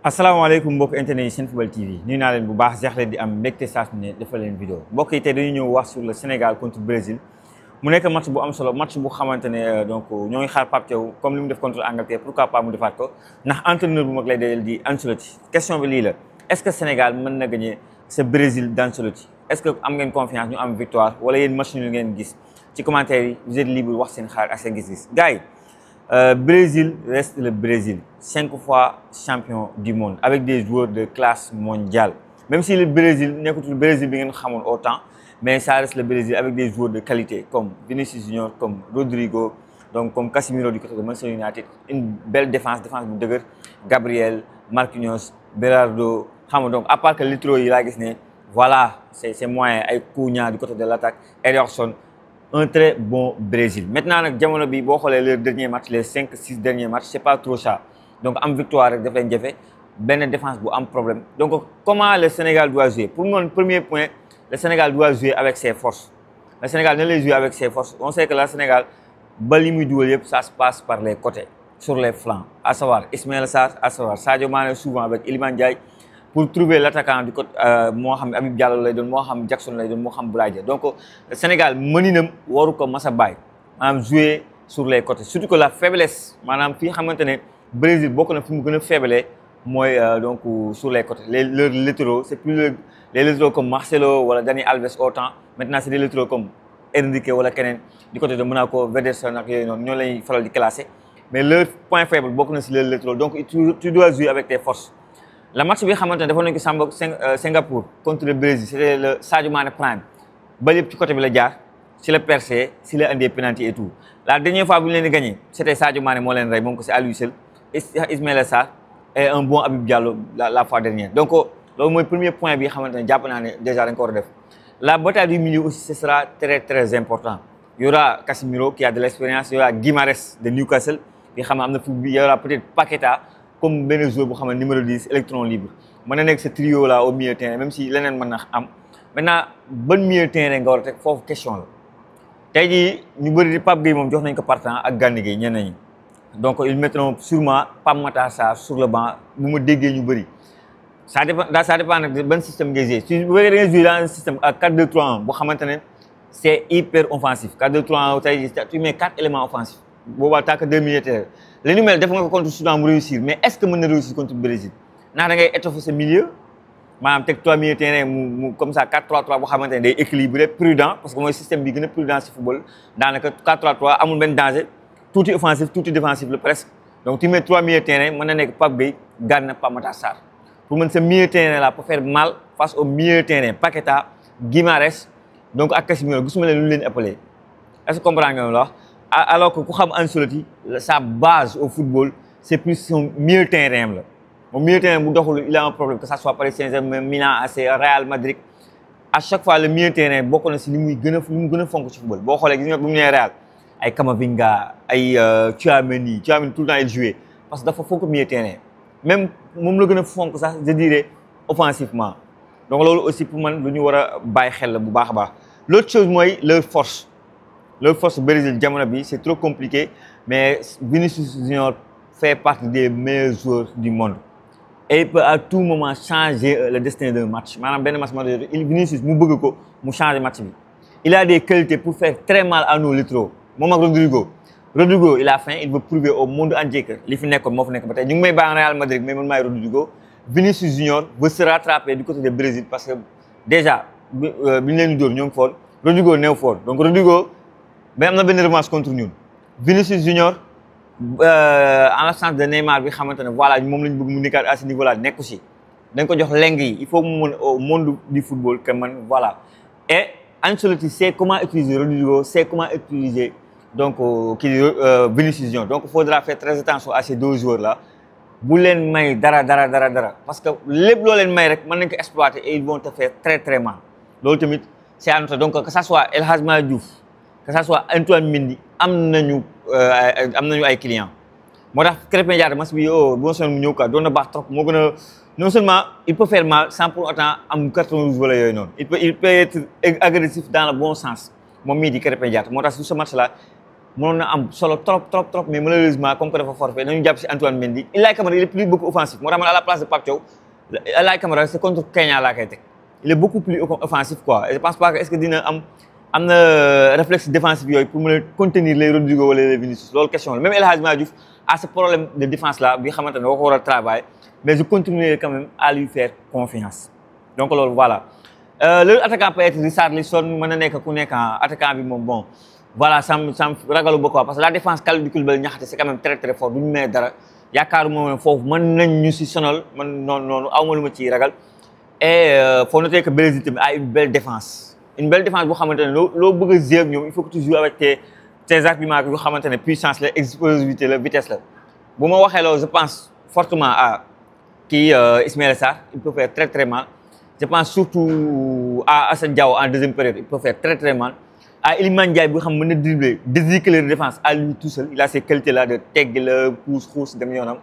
asalaamaaleykum mbokk internet yi Senfootball TV nuyu naa leen bu baax jeex leen di am mbégte saa su ne defal leen vidéo mbokk yi tey dañu ñëw wax sur le Sénégal contre Brésil mu nekk match bu am solo match bu xamante ne donc ñoo ngi xaar Pape Thiaw comme li mu def contre Angleterre pourquoi pas mu defaat ko ndax entraîneur bu mag lay dajal di Ancelotti question bi lii la est-ce que Sénégal mën na gagner ce Brésil d'Ancelotti est-ce que am ngeen confiance ñu am victoire wala yéen match ñu ngeen gis ci commentaire yi vous êtes libre wax seen xaar ak seen gis-gis gars yi Brésil reste le Brésil, 5 fois champion du monde, avec des joueurs de classe mondiale. Même si le Brésil n'est pas le Brésil bien autant, mais ça reste le Brésil avec des joueurs de qualité comme Vinicius Junior, comme Rodrigo, donc comme Casemiro du côté de Manchester United, une belle défense de Degueur, Gabriel, Marquinhos, Berardo. Donc à part que Litro il a gagné, voilà, c'est moyen avec Cunha du côté de l'attaque, Ederson. Un très bon Brésil. Maintenant, jamono bi bo xolé leur dernier match, les 5-6 derniers matchs, c'est pas trop ça. Donc am victoire rek daf leen jafé, ben défense bu am problème. Donc comment le Sénégal doit jouer? Pour mon premier point, le Sénégal doit jouer avec ses forces. Le Sénégal ne les joue avec ses forces. On sait que le Sénégal ba li muy dugal yépp ça se passe par les côtés, sur les flancs, à savoir Ismaël Sarr, à savoir Sadio Mané souvent avec Iliman Ndiaye pour trouver l'attaquant du côté moo xam Habib Diallo lay doon moo xam Jackson lay doon moo xam Boulaye Dia donc le Sénégal mëninam waru ko mas a bàyyi maanaam jouer sur les côtés surtout que la faiblesse maanaam fii xamante ne Brésil bokk na fi mu gën a faible mooy donc sur les côtés leurs latéraux c'est plus les latéraux comme Marcelo wala Dani Alves autant maintenant c'est des latéraux comme Enrique wala keneen du côté de Monaco Vederson ak yooyu noonu ñoo lay faral di classer mais leur point faible bokk na si les latéraux donc tu dois jouer avec tes forces. Le match bi xamante ne defoon nañu ko Singapour contre le Brésil c'était le Sadio Mané prime ba lépp ci côté bi la jaar si la percé si la indi penalty et tout la dernière fois bu ñu leen di gagné c'était Sadio Mané moo leen rey moom ko c'est à lui seul Ismaïla Sarr et un bon Habib Diallo la fois dernière donc loolu mooy premier point bi xamante ne jàpp naa ne déjà dañ ko war a def la bataille du milieu aussi ce sera très important il y aura Casemiro qui a de l'expérience il y aura Guimarães de Newcastle bi xam ne am na fu il y aura peut-être Paqueta comme benn joueur bu xam ne numéro 10 électron libre mën na nekk ce trio là au milieu de terrain même si leneen mën na am maintenant ban milieu de terrain nga war a teg foofu question la tey jii ñu bëri di Pape Gueye moom jox nañ ko partant ak Gana Gueye ñenn ñi donc ils mettront sûrement Pape Matar Sarr sur le banc bu ma déggee ñu bëri ça dépend nag ban système ngay jouer si bu fekkee da ngay jouer dans un système à 4-2-3-1 boo xamante ne c'est hyper offensif 4-2-3-1 tey jii tu mets 4 éléments offensifs boobaa tant que 2 milieux de terrain li ñu mel def nga ko contre Soudan mu réussir mais est-ce que mën na réussir contre Brésil ndax da ngay étoffer sa milieu maanaam teg 3 milieux de terrain mu comme ça 4-3-3 boo xamante ne day équilibré prudent parce que mooy système bi gën a prudent ci football daanaka 4-3-3 amul benn danger tuuti offensif tuuti défensif la presque donc tu mets 3 milieux de terrain mën na nekk Pape Gueye Gana Pape Matar Sarr pour mën sa milieu de terrain là pour faire mal face au milieu de terrain Paqueta Guimarães donc ak Casemiro gisuma leen lu leen appelé est-ce que comprendre nga la wax alors que ku xam Ancelotti sa base au football c'est plus son milieu de terrain la moom milieu de terrain bu doxul il a un problème que ça soit Paris Saint-Germain Milan AC Real Madrid à chaque fois le milieu de terrain bokk na si li muy gën a fonk ci football boo xoolee gis nga bu mu nee Real ay Camavinga ay Tchouaméni tout le temps il jouait parce que dafa fonk milieu de terrain même moom la gën a fonk sax je dirais offensivement donc loolu aussi pour man lu ñu war a bàyyi xel la bu baax a baax l'autre chose mooy leur force Brésil jamono bi c'est trop compliqué mais Vinicius Junior fait partie des meilleurs joueurs du monde et il peut à tout moment changer le destin d'un match maanaam benn match Vinicius mu bëgg ko mu changer match bi il a des qualités pour faire très mal à nos latéraux moom ak Rodrigo il a faim il veut prouver au monde entier que li fi nekkoon moo fi nekk ba tey ñu ngi may baax Real Madrid mais man maay Rodrigo Vinicius Junior veut se rattraper du côté du Brésil parce que déjà bi ñu leen di dóor ñoo ngi foon Rodrigo néew foon donc Rodrigo mais am na benn revanche contre ñun Vinicius Junior en l'absence de Neymar bi xamante ne voilà moom lañ bëgg mu nekkaat à ce niveau là nekku si dañ ko jox leng yi il faut mu mën au monde du football que man voilà et Ancelotti sait comment utiliser Rodrigo sait comment utiliser donc Vinicius Junior donc il faudra faire très attention à ces deux joueurs là bu leen may dara parce que lépp loo leen may rek mën nañ ko exploiter et ils vont te faire très mal loolu tamit c'est à noter donc que ça soit El Hadji Malick Diouf que ça soit Antoine Mendy am nañu ay clients moo tax Krépin Diatta match bi bu ma sonn mu ñëw quoi doon na baax trop moo gën a non seulement il peut faire mal sans pour autant am carton rouge wala yooyu noonu il peut être agressif dans le bon sens moom mii di Krépin Diatta moo tax sur ce match là mënoon na am solo trop mais malheureusement comme que dafa forfait nañu jàpp si Antoine Mendy. Ilaï Camara il est plus beaucoup offensif moo tax man à la place de Pape Thiaw Ilaï Camara c'est contre Kenya laa koy teg il est beaucoup plus offensif quoi et je pense pas que est-ce que dina am na réflexe défensif yooyu pour mën a contenir les Rodrigo wala les Vinicius loolu question la même El Hadji Malick Diouf a ce problème de défense là bi xamante ne da ko war a travailler mais je continuerai quand même à lui faire confiance donc loolu voilà. Le attaquant peut être Richarlison mën na nekk ku nekk attaquant bi moom bon voilà sam ragalu ba quoi parce que la défense Kalidou Koulibaly Niakhaté c'est quand même très fort duñu may dara yaakaaruma moom foofu mën nañ ñu si sonal man noonu aw ma lu ma ciy ragal et faut noter que Brésil tamit a une belle défense boo xamante ne loo bëgg a jouer ak ñoom il faut que tu joues avec tes arguments yoo xamante ne puissance la explosivité la vitesse la bu ma waxee loolu je pense fortement à kii Ismaïla Sarr il peut faire très mal je pense surtout à Assane Diao en deuxième période il peut faire très mal à Iliman Ndiaye bi nga xam mën na dribbler déséquilibrer la défense à lui tout seul il a ces qualités là de tegg la pousse xuus dem yoonam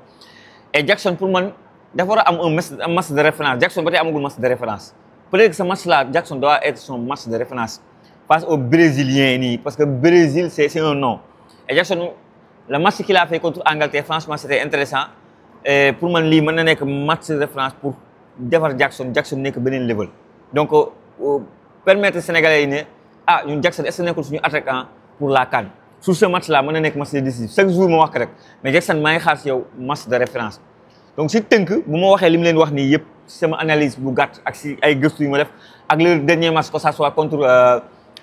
et Jackson pour man dafa war a am un match de référence Jackson ba tey amagul match de référence peut-être que ce match là Jackson doit être son match de référence face aux Brésiliens nii parce que Brésil c'est un nom et Jackson le match qu'il a fait contre Angleterre franchement c'était intéressant et pour man lii mën na nekk match de référence pour defar Jackson nekk beneen level donc permettre Sénégalais yi ne ñun Jackson est-ce que nekkul suñu attaquant pour la CAN sur ce match là mën na nekk match décisif chaque jour ma wax ko rek mais Jackson maa ngi xaar si yow match de référence donc si tënk bu ma waxee li mu leen wax nii yëpp sama analyse bu gàtt ak si ay gëstu yu ma def ak le dernier match que ça soit contre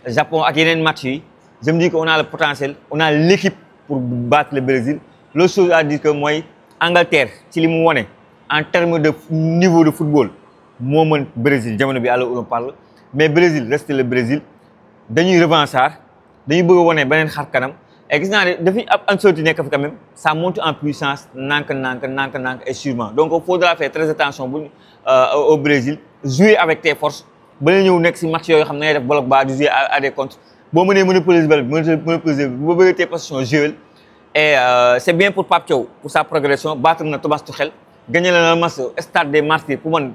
Japon ak yeneen match yi je me dis que on a le potentiel on a l'équipe pour battre le Brésil l'autre chose à dire que mooy Angleterre ci li mu wone en termes de niveau de football moo mën Brésil jamono bi à l'heure où on parle mais Brésil reste le Brésil dañuy revanchard dañuy bëgg a wone beneen xar kanam et gis naa ne dafay ab Ancelotti nekk fi quand même ça monte en puissance nank et sûrement donc il faudra faire très attention au Brésil jouer avec tes forces ba la ñëw nekk si match yooyu xam ne ngay def bloc bas di jouer à des contre boo mënee monopoliser bal bi monopoliser boo bëggee tes positions jouer et c'est bien pour Pape Thiaw pour sa progression battre na Thomas Tuchel gagné na match stade des Martyrs pour man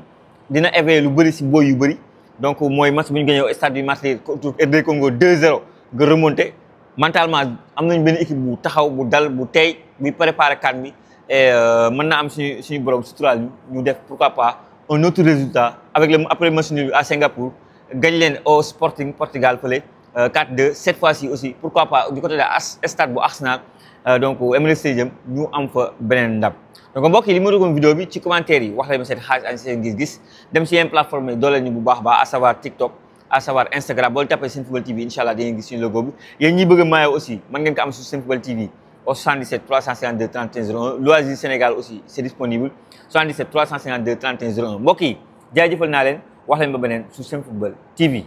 dina éveiller lu bëri si boy yu bëri donc mooy match bu ñu gagné au stade du Martyrs contre RD Congo 2-0 nga remonté mentalement am nañ benn équipe bu taxaw bu dal bu tey bu préparé CAN bi et mën na am suñu borom suturaal ñu def pourquoi pas un autre résultat avec le après match nul à Singapour gagne leen au Sporting Portugal fële 4-2 cette fois-ci aussi pourquoi pas du côté de stade bu Arsenal donc Emirates Stadium ñu am fa beneen ndam donc mbokk yi li ma doon vidéo bi ci commentaire yi wax leen ma seen xaalis ak seen gis-gis dem si yenn plateforme yi dooleel ñu bu baax à savoir TikTok à savoir Instagram boo leen tapé Senfootball TV incha allah da ngeen gis suñu logo bi yéen ñi bëgg a maillot aussi mën ngeen ko am sur Senfootball TV au 77 352 31 01 Loisir Sénégal aussi c'est disponible 77 352 31 01 mbokk yi jaajëfal naa leen wax leen ba beneen sur Senfootball TV.